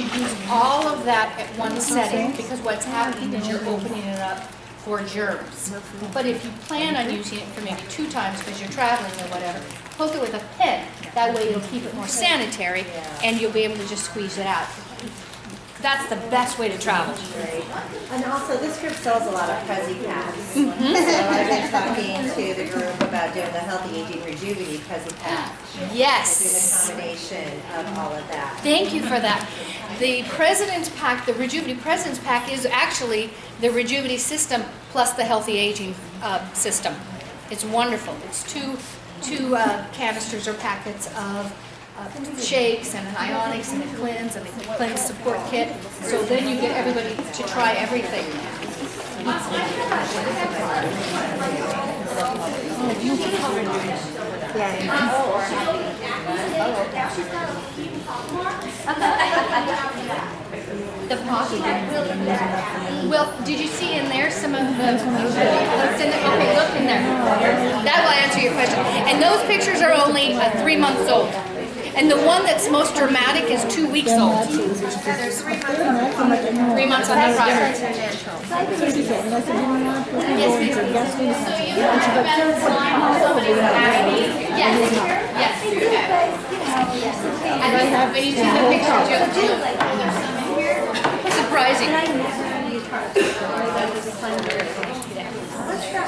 should use all of that at one setting, because what's happening is you're opening it up for germs. But if you plan on using it for maybe 2 times because you're traveling or whatever, poke it with a pen. That way it'll keep it more sanitary and you'll be able to just squeeze it out. That's the best way to travel. And also, this group sells a lot of Prezi packs. So I've been talking to the group about doing the Healthy Aging Rejuvity Prezi pack. Yes. Doing a combination of all of that. Thank you for that. The President's Pack, the Rejuvity President's Pack, is actually the Rejuvity system plus the Healthy Aging system. It's wonderful. It's two canisters or packets of shakes and an ionics and a cleanse and a cleanse support kit. So then you get everybody to try everything. The pocket. Well, did you see in there some of the? Okay, look in there. That will answer your question. And those pictures are only 3 months old. And the one that's most dramatic is 2 weeks old. There's 3 months. 3 months on the product. Yes, so you have better time somebody's acne. Yes, yes. And when you see the picture, there's some in here. Surprising.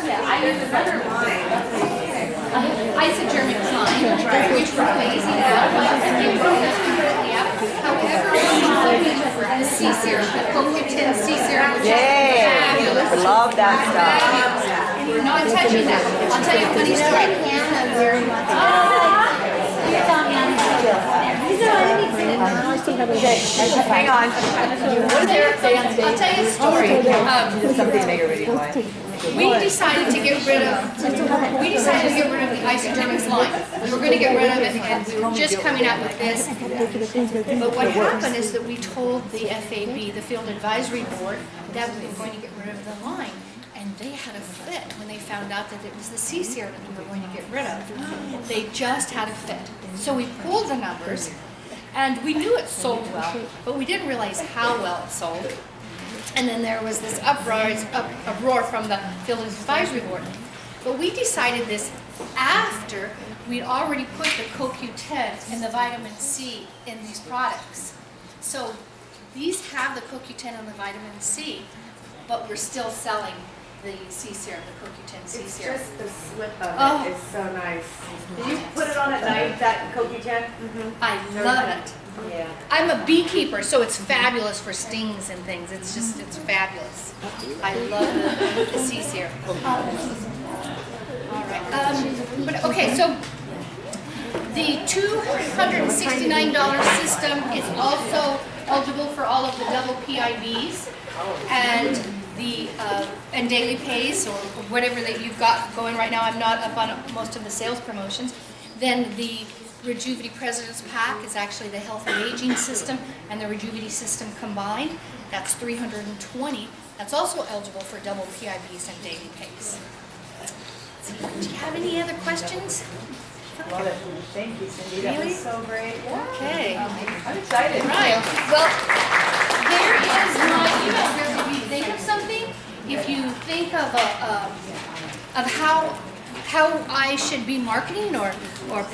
Yeah, I use a better line. Isogermic line, which we're phasing out, and the improvements completely out. However, the C serum, the CoQ10 C serum, which is fabulous. I love that stuff. Fabulous. We're not touching that. I'll tell you a funny story. Hang on. What is there say on stage? I'll tell you a story. Something make a video. We decided to get rid of the isodermics line. We were going to get rid of it, and we were just coming out with this. But what happened is that we told the FAB, the Field Advisory Board, that we were going to get rid of the line. And they had a fit when they found out that it was the C serum that we were going to get rid of. They just had a fit. So we pulled the numbers, and we knew it sold well, but we didn't realize how well it sold. And then there was this uproar from the Field Advisory Board. But we decided this after we'd already put the CoQ10 and the vitamin C in these products. So these have the CoQ10 and the vitamin C, but we're still selling the C serum, the CoQ10 C serum. Just the slip of it is so nice. Did you put it on at night, that CoQ10? I love it. Yeah. I'm a beekeeper, so it's fabulous for stings and things. It's just, it's fabulous. I love the C serum. All right. But okay, so the $269 system is also eligible for all of the double PIVs and the and daily pays, or whatever that you've got going right now. I'm not up on most of the sales promotions. Then the Rejuvity President's Pack is actually the Healthy Aging system and the Rejuvity system combined. That's $320. That's also eligible for double PIVs and daily pays. Do you have any other questions? Love it. Thank you, Cindy. That was so great. Okay. I'm excited. Right. Well, there is my, if you think of something, if you think of how I should be marketing or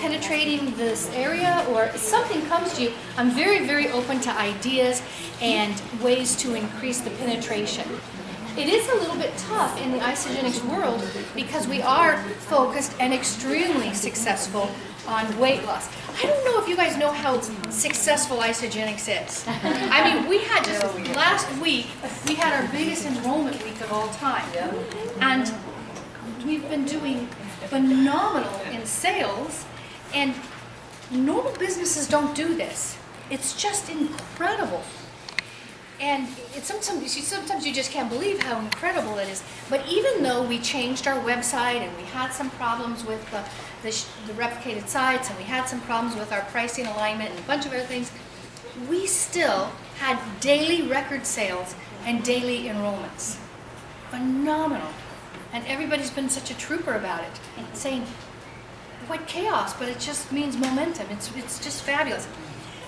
penetrating this area, or something comes to you, I'm very, very open to ideas and ways to increase the penetration. It is a little bit tough in the isogenics world because we are focused and extremely successful on weight loss. I don't know if you guys know how successful isogenics is. I mean, we had just last week, we had our biggest enrollment week of all time. And we've been doing phenomenal in sales, and normal businesses don't do this. It's just incredible. And it's sometimes you just can't believe how incredible it is. But even though we changed our website and we had some problems with the replicated sites, and we had some problems with our pricing alignment and a bunch of other things, we still had daily record sales and daily enrollments. Phenomenal. And everybody's been such a trooper about it, saying, what chaos, but it just means momentum. It's just fabulous.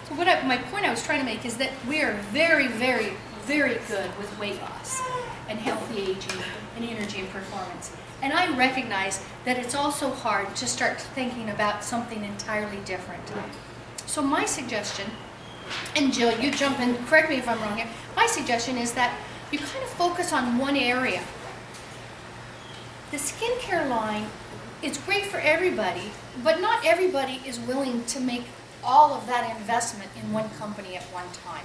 So my point I was trying to make is that we are very, very, very good with weight loss and healthy aging and energy and performance. And I recognize that it's also hard to start thinking about something entirely different. So my suggestion, and Jill, you jump in, correct me if I'm wrong here, my suggestion is that you kind of focus on one area. The skincare line is great for everybody, but not everybody is willing to make all of that investment in one company at one time.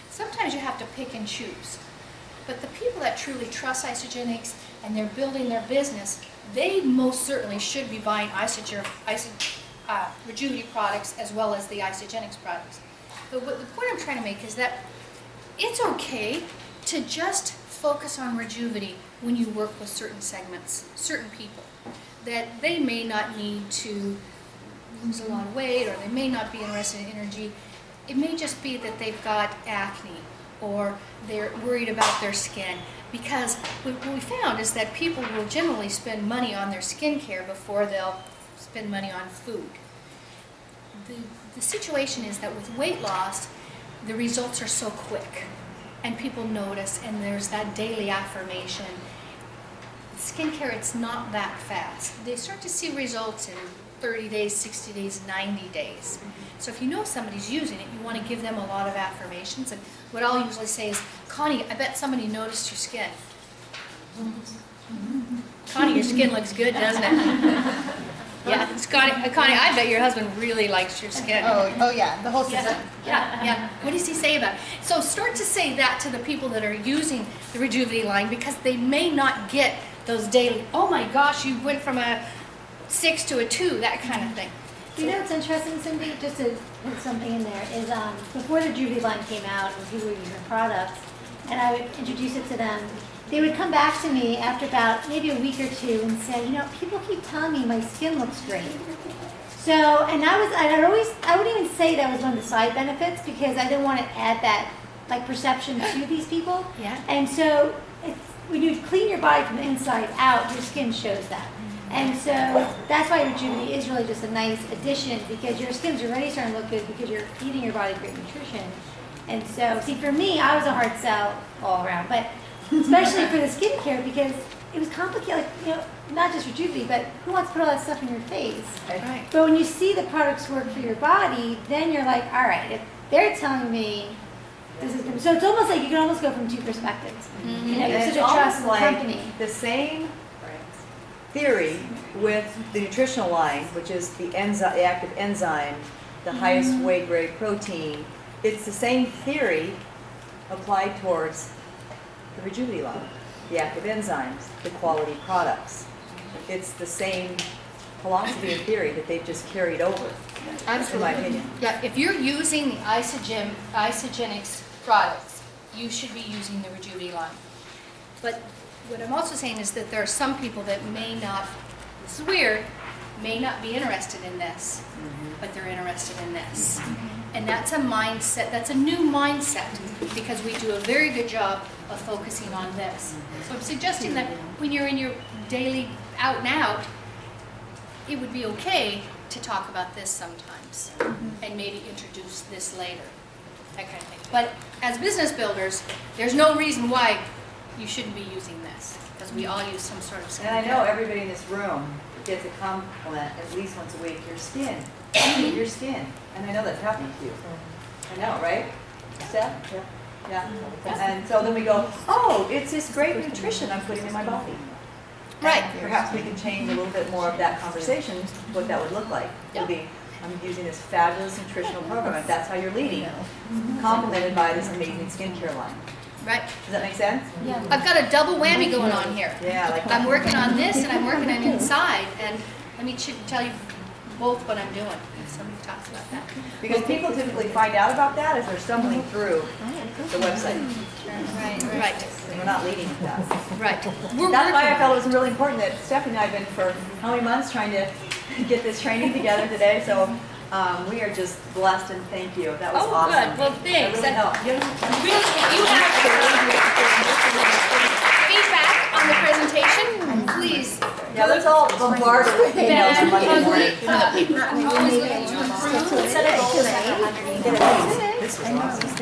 Sometimes you have to pick and choose. But the people that truly trust Isagenix and they're building their business, they most certainly should be buying Rejuvity products as well as the Isagenix products. But the point I'm trying to make is that it's okay to just focus on Rejuvity when you work with certain segments, certain people, that they may not need to lose a lot of weight or they may not be interested in energy. It may just be that they've got acne or they're worried about their skin, because what we found is that people will generally spend money on their skincare before they'll spend money on food. The situation is that with weight loss, the results are so quick and people notice, and there's that daily affirmation. Skincare, it's not that fast. They start to see results in 30 days, 60 days, 90 days. So if you know somebody's using it, you want to give them a lot of affirmations. And what I'll usually say is, Connie, I bet somebody noticed your skin. Connie, your skin looks good, doesn't it? Yeah, Connie, I bet your husband really likes your skin. Oh yeah, the whole system. Yeah. What does he say about it? So start to say that to the people that are using the Rejuvity line, because they may not get those daily, oh my gosh, you went from a 6 to a 2, that kind of thing. You know what's interesting, Cindy, just to put something in there, is before the Rejuvity line came out and people were using the products, and I would introduce it to them, they would come back to me after about maybe a week or two and say, you know, people keep telling me my skin looks great. So, and I wouldn't even say that was one of the side benefits, because I didn't want to add that like perception to these people. Yeah. And so when you clean your body from the inside out, your skin shows that. And so that's why Rejuvity is really just a nice addition, because your skin's already starting to look good because you're feeding your body great nutrition. And so, see, for me, I was a hard sell all around, but especially for the skincare, because it was complicated, like, you know, not just Rejuvity, but who wants to put all that stuff in your face? Right. But when you see the products work for your body, then you're like, all right, if they're telling me this is good. So it's almost like you can almost go from two perspectives. Mm-hmm. You know, you And have it's such a trust almost in the like company. the same theory with the nutritional line, which is the active enzyme, the highest weight grade protein. It's the same theory applied towards the Rejuvity line, the active enzymes, the quality products. It's the same philosophy and theory that they've just carried over, in my opinion. Yeah, if you're using the Isagenix products, you should be using the Rejuvity line. But what I'm also saying is that there are some people that may not, this is weird, may not be interested in this, but they're interested in this. And that's a mindset, that's a new mindset, because we do a very good job of focusing on this. So I'm suggesting that when you're in your daily out and out, it would be okay to talk about this sometimes, and maybe introduce this later, that kind of thing. But as business builders, there's no reason why you shouldn't be using this, because we all use some sort of skincare. And I know everybody in this room gets a compliment at least once a week. Your skin, your skin. And I know that's happening to you. I know, right? Steph? Yeah. And so then we go, oh, it's this great nutrition I'm putting in my body. Right. And perhaps we can change a little bit more of that conversation, what that would look like. It would be, I'm using this fabulous nutritional program, if that's how you're leading, complemented by this amazing skincare line. Right. Does that make sense? Yeah. I've got a double whammy going on here. Yeah, like I'm working on this and I'm working on inside, and let me tell you both what I'm doing. Somebody talks about that. because people typically find out about that as they're stumbling through the website. Right. And we're not leading with that. Right. We're That's why I working. felt it was really important that Stephanie and I have been for how many months trying to get this training together today. So we are just blessed, and thank you. That was Oh, awesome. good. Well, thanks. That really helped. Really, if you have feedback on the presentation, please Yeah, let's all bombard her with emails on Monday morning. Set a goal there. This was awesome.